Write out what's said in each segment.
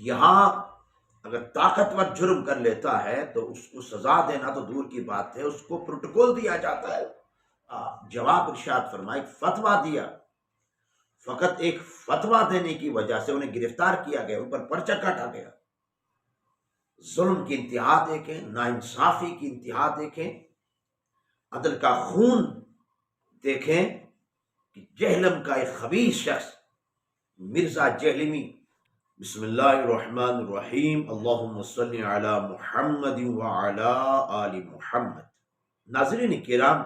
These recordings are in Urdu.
یہاں اگر طاقتور جرم کر لیتا ہے تو اس کو سزا دینا تو دور کی بات ہے، اس کو پروٹوکول دیا جاتا ہے۔ جواب ارشاد فرمائے، فتویٰ دیا، فقط ایک فتویٰ دینے کی وجہ سے انہیں گرفتار کیا گیا، ان پر پرچہ کاٹا گیا۔ ظلم کی انتہا دیکھیں، ناانصافی کی انتہا دیکھیں، عدل کا خون دیکھیں کہ جہلم کا ایک خبیث شخص مرزا جہلمی، بسم اللہ الرحمن الرحیم، اللہم صلی علی محمد وعلی آل محمد۔ ناظرین کرام،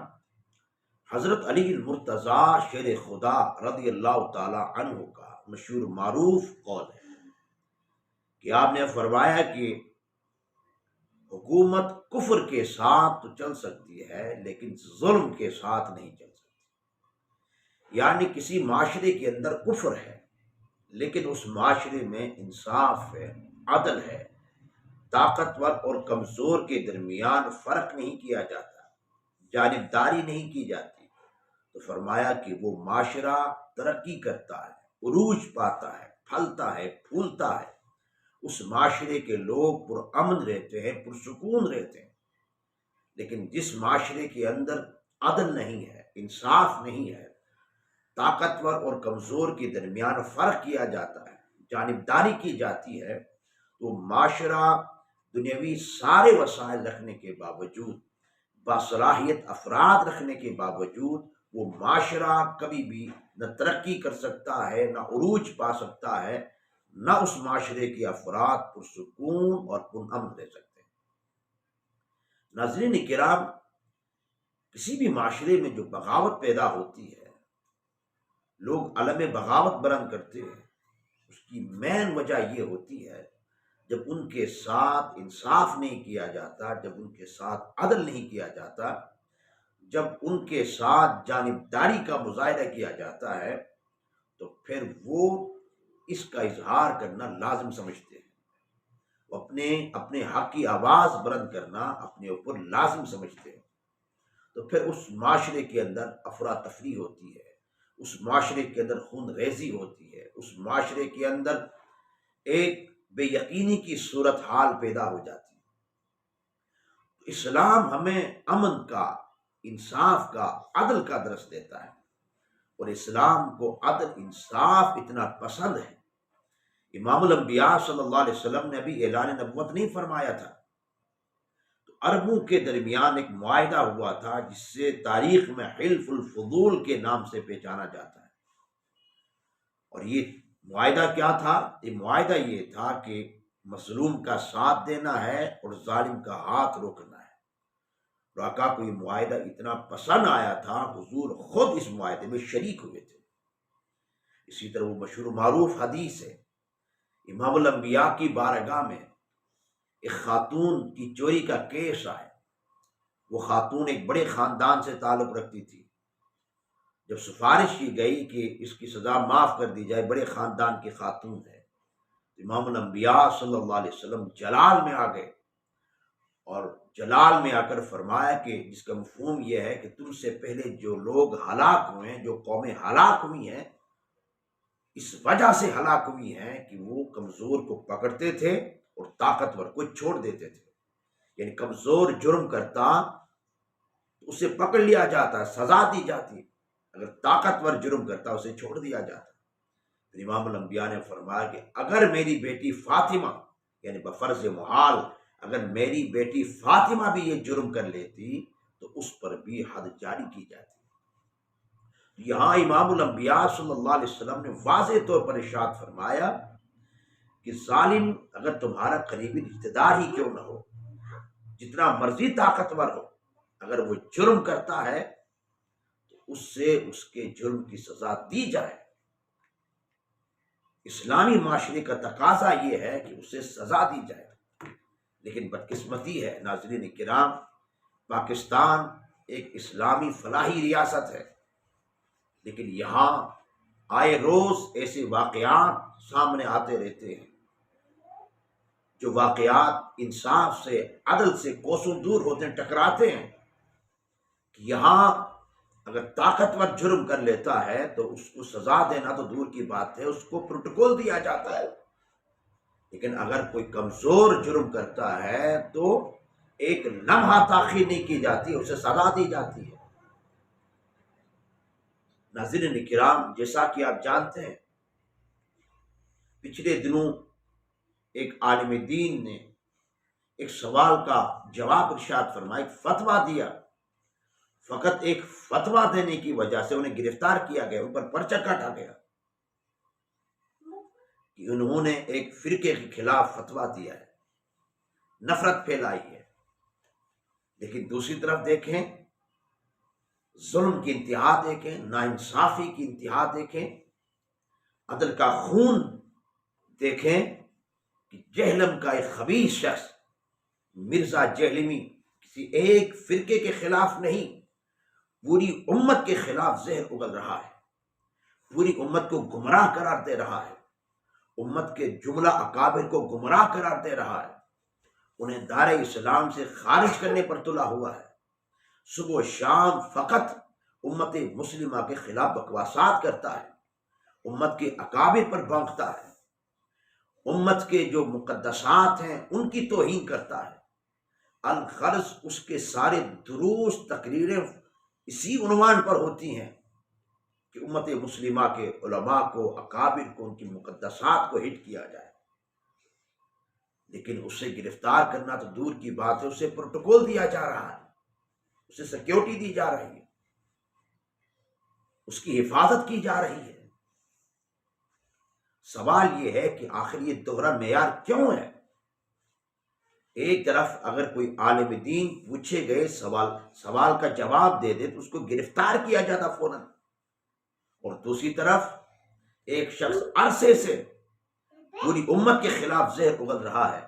حضرت علی المرتضیٰ شیر خدا رضی اللہ تعالی عنہ کا مشہور معروف قول ہے کہ آپ نے فرمایا کہ حکومت کفر کے ساتھ تو چل سکتی ہے لیکن ظلم کے ساتھ نہیں چل سکتی۔ یعنی کسی معاشرے کے اندر کفر ہے لیکن اس معاشرے میں انصاف ہے، عدل ہے، طاقتور اور کمزور کے درمیان فرق نہیں کیا جاتا، جانبداری نہیں کی جاتی، تو فرمایا کہ وہ معاشرہ ترقی کرتا ہے، عروج پاتا ہے، پھلتا ہے، پھولتا ہے، اس معاشرے کے لوگ پرامن رہتے ہیں، پرسکون رہتے ہیں۔ لیکن جس معاشرے کے اندر عدل نہیں ہے، انصاف نہیں ہے، طاقتور اور کمزور کے درمیان فرق کیا جاتا ہے، جانبداری کی جاتی ہے، تو معاشرہ دنیاوی سارے وسائل رکھنے کے باوجود، باصلاحیت افراد رکھنے کے باوجود، وہ معاشرہ کبھی بھی نہ ترقی کر سکتا ہے، نہ عروج پا سکتا ہے، نہ اس معاشرے کے افراد پرسکون اور پرامن رہ سکتے ہیں۔ ناظرین کرام، کسی بھی معاشرے میں جو بغاوت پیدا ہوتی ہے، لوگ علم بغاوت بلند کرتے ہیں، اس کی مین وجہ یہ ہوتی ہے جب ان کے ساتھ انصاف نہیں کیا جاتا، جب ان کے ساتھ عدل نہیں کیا جاتا، جب ان کے ساتھ جانبداری کا مظاہرہ کیا جاتا ہے، تو پھر وہ اس کا اظہار کرنا لازم سمجھتے ہیں، وہ اپنے حق کی آواز بلند کرنا اپنے اوپر لازم سمجھتے ہیں۔ تو پھر اس معاشرے کے اندر افراتفری ہوتی ہے، اس معاشرے کے اندر خون ریزی ہوتی ہے، اس معاشرے کے اندر ایک بے یقینی کی صورتحال پیدا ہو جاتی ہے۔ اسلام ہمیں امن کا، انصاف کا، عدل کا درس دیتا ہے، اور اسلام کو عدل انصاف اتنا پسند ہے۔ امام الانبیاء صلی اللہ علیہ وسلم نے ابھی اعلان نبوت نہیں فرمایا تھا، تو عربوں کے درمیان ایک معاہدہ ہوا تھا جس سے تاریخ میں حلف الفضول کے نام سے پہچانا جاتا ہے۔ اور یہ معاہدہ کیا تھا؟ یہ معاہدہ یہ تھا کہ مظلوم کا ساتھ دینا ہے اور ظالم کا ہاتھ روکنا ہے۔ اور آقا کو یہ معاہدہ اتنا پسند آیا تھا، حضور خود اس معاہدے میں شریک ہوئے تھے۔ اسی طرح وہ مشہور معروف حدیث ہے، امام الانبیاء کی بارگاہ میں ایک خاتون کی چوری کا کیس آئے۔ وہ خاتون ایک بڑے خاندان سے تعلق رکھتی تھی۔ جب سفارش کی گئی کہ اس کی سزا معاف کر دی جائے، بڑے خاندان کی خاتون ہے، تو امام الانبیاء صلی اللہ علیہ وسلم جلال میں آ گئے، اور جلال میں آ کر فرمایا کہ جس کا مفہوم یہ ہے کہ تم سے پہلے جو لوگ ہلاک ہوئے ہیں، جو قومیں ہلاک ہوئی ہیں، اس وجہ سے ہلاک ہوئی ہیں کہ وہ کمزور کو پکڑتے تھے اور طاقتور کو چھوڑ دیتے تھے۔ یعنی کمزور جرم کرتا تو اسے پکڑ لیا جاتا، سزا دی جاتی، اگر طاقتور جرم کرتا اسے چھوڑ دیا جاتا۔ پھر امام الانبیاء نے فرمایا کہ اگر میری بیٹی فاطمہ، یعنی بفرض محال اگر میری بیٹی فاطمہ بھی یہ جرم کر لیتی تو اس پر بھی حد جاری کی جاتی۔ یہاں امام الانبیاء صلی اللہ علیہ وسلم نے واضح طور پر ارشاد فرمایا کہ ظالم اگر تمہارا قریبی رشتہ دار ہی کیوں نہ ہو، جتنا مرضی طاقتور ہو، اگر وہ جرم کرتا ہے تو اس سے اس کے جرم کی سزا دی جائے۔ اسلامی معاشرے کا تقاضا یہ ہے کہ اسے سزا دی جائے، لیکن بدقسمتی ہے ناظرین کرام، پاکستان ایک اسلامی فلاحی ریاست ہے، لیکن یہاں آئے روز ایسے واقعات سامنے آتے رہتے ہیں جو واقعات انصاف سے، عدل سے کوسوں دور ہوتے ہیں، ٹکراتے ہیں، کہ یہاں اگر طاقتور جرم کر لیتا ہے تو اس کو سزا دینا تو دور کی بات ہے، اس کو پروٹوکول دیا جاتا ہے، لیکن لیکن اگر کوئی کمزور جرم کرتا ہے تو ایک لمحہ تاخیر نہیں کی جاتی، اسے سزا دی جاتی ہے۔ ناظرین کرام، جیسا کہ آپ جانتے ہیں، پچھلے دنوں ایک عالم دین نے ایک سوال کا جواب ارشاد فرمایا، ایک فتویٰ دیا۔ فقط ایک فتویٰ دینے کی وجہ سے انہیں گرفتار کیا گیا، ان پر پرچہ کاٹا گیا کہ انہوں نے ایک فرقے کے خلاف فتویٰ دیا ہے، نفرت پھیلائی ہے۔ لیکن دوسری طرف دیکھیں، ظلم کی انتہا دیکھیں، ناانصافی کی انتہا دیکھیں، عدل کا خون دیکھیں کہ جہلم کا ایک خبیث شخص مرزا جہلمی کسی ایک فرقے کے خلاف نہیں، پوری امت کے خلاف زہر اگل رہا ہے، پوری امت کو گمراہ قرار دے رہا ہے، امت کے جملہ اکابر کو گمراہ قرار دے رہا ہے، انہیں دار اسلام سے خارج کرنے پر تلا ہوا ہے، صبح و شام فقط امت مسلمہ کے خلاف بکواسات کرتا ہے، امت کے اکابر پر بھونکتا ہے، امت کے جو مقدسات ہیں ان کی توہین کرتا ہے۔ الغرض اس کے سارے دروس تقریریں اسی عنوان پر ہوتی ہیں کہ امت مسلمہ کے علماء کو، اکابر کو، ان کی مقدسات کو ہٹ کیا جائے۔ لیکن اسے گرفتار کرنا تو دور کی بات ہے، اسے پروٹوکول دیا جا رہا ہے، اسے سیکیورٹی دی جا رہی ہے، اس کی حفاظت کی جا رہی ہے۔ سوال یہ ہے کہ آخر یہ دوہرا معیار کیوں ہے؟ ایک طرف اگر کوئی عالم دین پوچھے گئے سوال کا جواب دے دے تو اس کو گرفتار کیا جاتا فوراً، اور دوسری طرف ایک شخص عرصے سے پوری امت کے خلاف زہر اگل رہا ہے،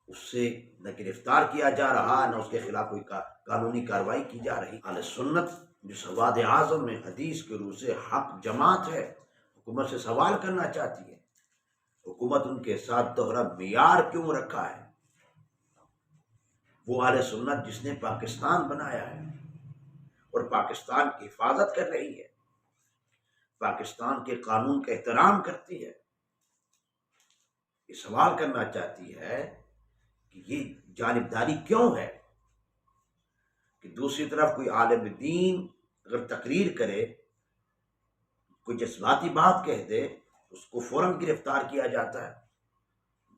اس سے نہ گرفتار کیا جا رہا، نہ اس کے خلاف کوئی قانونی کارروائی کی جا رہی۔ اہل سنت جو سواد اعظم میں حدیث کے روح سے حق جماعت ہے، حکومت سے سوال کرنا چاہتی ہے، حکومت ان کے ساتھ دوہرا معیار کیوں رکھا ہے؟ وہ اہل سنت جس نے پاکستان بنایا ہے اور پاکستان کی حفاظت کر رہی ہے، پاکستان کے قانون کا احترام کرتی ہے، یہ سوال کرنا چاہتی ہے کہ یہ جانبداری کیوں ہے کہ دوسری طرف کوئی عالم دین اگر تقریر کرے، کوئی جذباتی بات کہہ دے، اس کو فوراً گرفتار کیا جاتا ہے،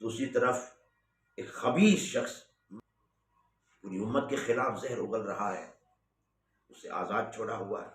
دوسری طرف ایک خبیث شخص پوری امت کے خلاف زہر اگل رہا ہے، اسے آزاد چھوڑا ہوا ہے۔